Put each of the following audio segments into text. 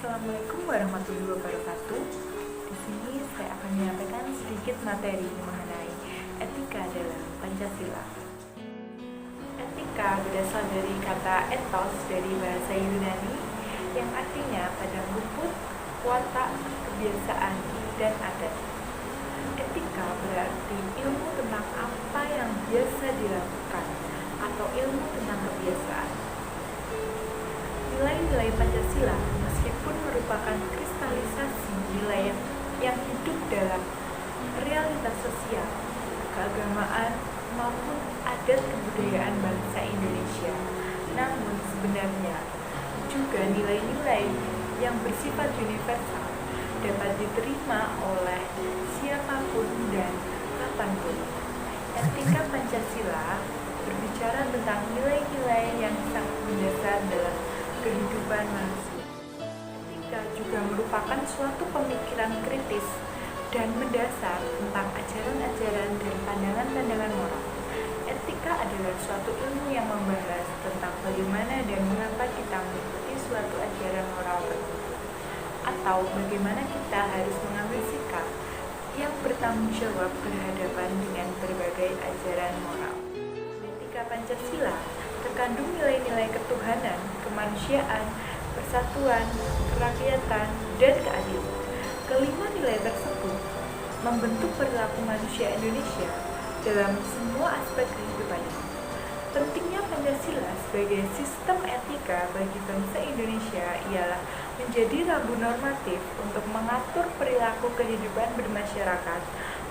Assalamualaikum warahmatullahi wabarakatuh. Di sini saya akan menyampaikan sedikit materi mengenai etika dalam Pancasila. Etika berasal dari kata ethos dari bahasa Yunani yang artinya padang rumput, watak, kebiasaan, dan adat. Etika berarti ilmu tentang apa yang biasa dilakukan atau ilmu tentang kebiasaan. Nilai-nilai Pancasila meskipun merupakan kristalisasi nilai yang hidup dalam realitas sosial, keagamaan, maupun adat kebudayaan bangsa Indonesia. Namun sebenarnya juga nilai-nilai yang bersifat universal dapat diterima oleh siapapun dan kapanpun. Etika Pancasila berbicara tentang nilai-nilai yang sangat mendasar dalam kehidupan manusia. Etika juga merupakan suatu pemikiran kritis dan mendasar tentang ajaran-ajaran dan pandangan-pandangan moral. Etika adalah suatu ilmu yang membahas tentang bagaimana dan mengapa kita mengikuti suatu ajaran moral tertentu, atau bagaimana kita harus mengambil sikap yang bertanggung jawab berhadapan dengan berbagai ajaran moral. Etika Pancasila terkandung nilai-nilai ketuhanan, kemanusiaan, persatuan, kerakyatan, dan keadilan. Kelima nilai tersebut membentuk perilaku manusia Indonesia dalam semua aspek kehidupannya. Pentingnya Pancasila sebagai sistem etika bagi bangsa Indonesia ialah menjadi rambu normatif untuk mengatur perilaku kehidupan bermasyarakat,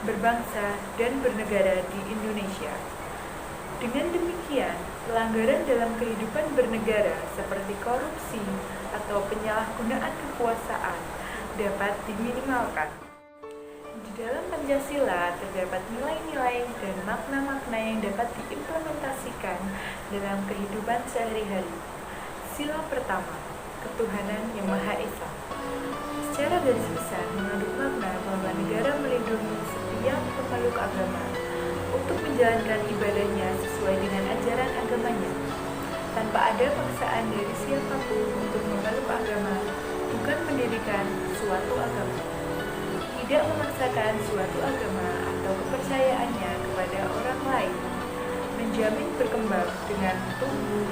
berbangsa, dan bernegara di Indonesia. Dengan demikian, pelanggaran dalam kehidupan bernegara seperti korupsi atau penyalahgunaan kekuasaan dapat diminimalkan. Di dalam Pancasila terdapat nilai-nilai dan makna-makna yang dapat diimplementasikan dalam kehidupan sehari-hari. Sila pertama, ketuhanan yang Maha Esa. Secara garis besar mengandung makna bahwa negara melindungi setiap pemeluk agama untuk menjalankan ibadahnya sesuai dengan ajaran agamanya, tanpa ada paksaan dari siapapun untuk memeluk agama, bukan mendirikan suatu agama, tidak memaksakan suatu agama atau kepercayaannya kepada orang lain, menjamin berkembang dengan tumbuh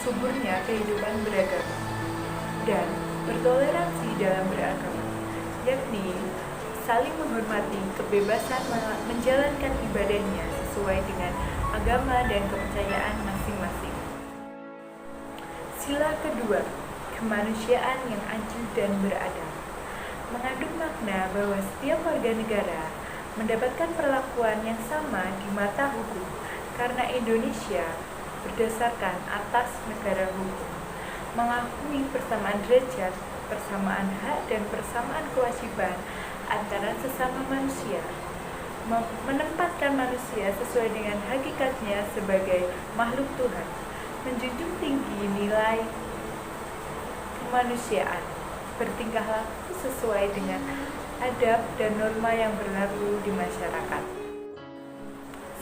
suburnya kehidupan beragama, dan bertoleransi dalam beragama, yakni saling menghormati kebebasan menjalankan ibadahnya sesuai dengan agama dan kepercayaan masing-masing. Sila kedua, kemanusiaan yang adil dan beradab, mengandung makna bahwa setiap warga negara mendapatkan perlakuan yang sama di mata hukum karena Indonesia berdasarkan atas negara hukum, mengakui persamaan derajat, persamaan hak, dan persamaan kewajiban antara sesama manusia, menempatkan manusia sesuai dengan hakikatnya sebagai makhluk Tuhan, menjunjung tinggi nilai kemanusiaan, bertingkah laku sesuai dengan adab dan norma yang berlaku di masyarakat.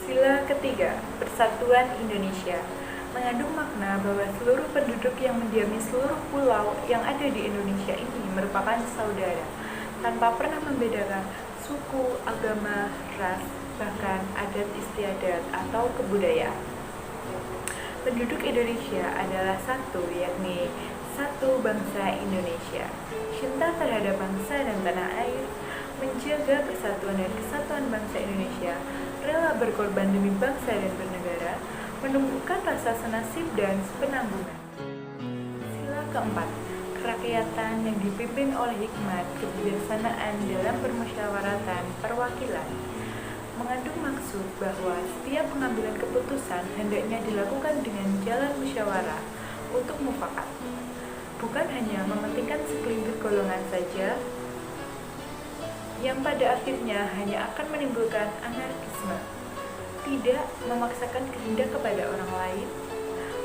Sila ketiga, persatuan Indonesia, mengandung makna bahwa seluruh penduduk yang mendiami seluruh pulau yang ada di Indonesia ini merupakan saudara, tanpa pernah membedakan suku, agama, ras, bahkan adat istiadat atau kebudayaan. Penduduk Indonesia adalah satu, yakni satu bangsa Indonesia. Cinta terhadap bangsa dan tanah air, menjaga persatuan dan kesatuan bangsa Indonesia, rela berkorban demi bangsa dan bernegara, menumbuhkan rasa senasib dan penanggungan. Sila keempat, kerakyatan yang dipimpin oleh hikmat kebijaksanaan dalam permusyawaratan perwakilan, mengandung maksud bahwa setiap pengambilan keputusan hendaknya dilakukan dengan jalan musyawarah untuk mufakat, bukan hanya mementingkan segelintir golongan saja yang pada akhirnya hanya akan menimbulkan anarkisme. Tidak memaksakan kehendak kepada orang lain,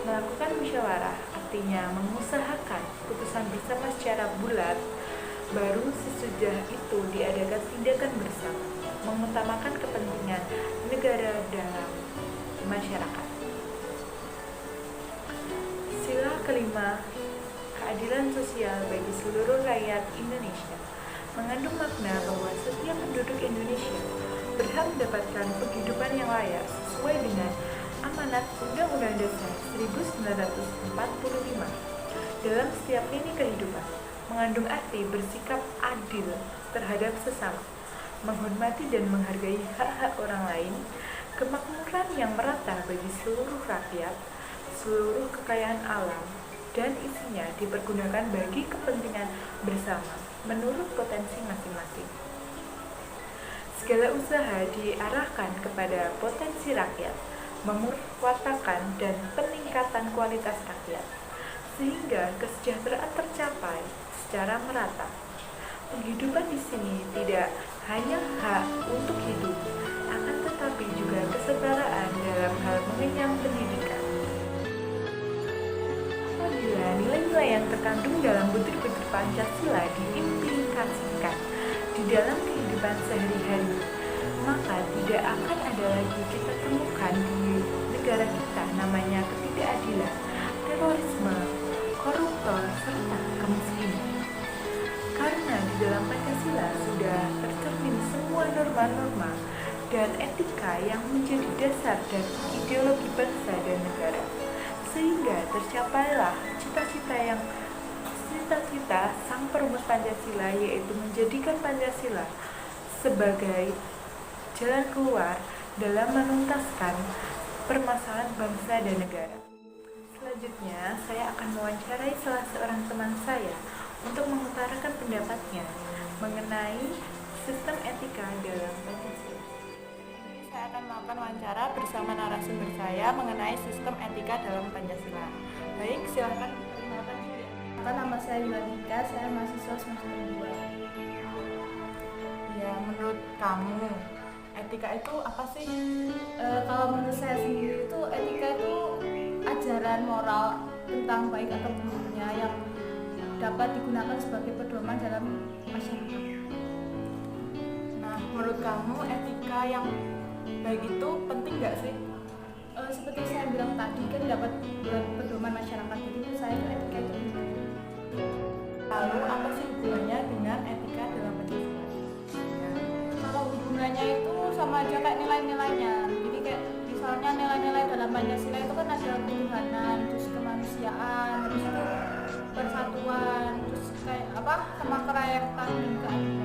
melakukan musyawarah artinya mengusahakan keputusan bersama secara bulat, baru sesudah itu diadakan tindakan bersama, mengutamakan kepentingan negara dalam masyarakat. Sila kelima, keadilan sosial bagi seluruh rakyat Indonesia, mengandung makna bahwa setiap penduduk Indonesia berhak mendapatkan penghidupan yang layak sesuai dengan amanat Undang-Undang Dasar 1945 dalam setiap lini kehidupan, mengandung arti bersikap adil terhadap sesama, menghormati dan menghargai hak-hak orang lain, kemakmuran yang merata bagi seluruh rakyat, seluruh kekayaan alam dan isinya dipergunakan bagi kepentingan bersama menurut potensi masing-masing. Segala usaha diarahkan kepada potensi rakyat, memuatakan dan peningkatan kualitas rakyat, sehingga kesejahteraan tercapai secara merata. Penghidupan di sini tidak hanya hak untuk hidup, akan tetapi juga kesetaraan dalam hal mengenyam pendidikan. Apabila nilai-nilai yang terkandung dalam butir-butir Pancasila diimplikasikan di dalam kehidupan sehari-hari, maka tidak akan ada lagi kita temukan di negara kita namanya ketidakadilan, terorisme, koruptor, serta kemiskinan. Karena di dalam Pancasila sudah tercermin semua norma-norma dan etika yang menjadi dasar dan ideologi bangsa dan negara, sehingga tercapailah cita-cita sang perumus Pancasila, yaitu menjadikan Pancasila sebagai jalan keluar dalam menuntaskan permasalahan bangsa dan negara. Selanjutnya, saya akan mewawancarai salah seorang teman saya untuk mengutarakan pendapatnya mengenai sistem etika dalam Pancasila. Saya akan melakukan wawancara bersama narasumber saya mengenai sistem etika dalam Pancasila. Baik, silakan perkenalkan diri. Nama saya Yulanika, saya mahasiswa semester 2. Ya, menurut kamu etika itu apa sih? Kalau menurut saya sendiri itu etika itu ajaran moral tentang baik atau buruknya yang dapat digunakan sebagai pedoman dalam masyarakat. Nah, menurut kamu etika yang baik itu penting nggak sih? Seperti saya bilang tadi kan dapat buat pedoman masyarakat, jadi menurut saya etika itu penting. Lalu apa sih hubungannya dengan etika dalam Pancasila? Kalau hubungannya itu sama aja kayak nilai-nilainya. Jadi kayak misalnya nilai-nilai dalam Pancasila itu kan ada ketuhanan, terus kemanusiaan, terus itu persatuan, terus kayak apa sama kerakyatan dan keadilan.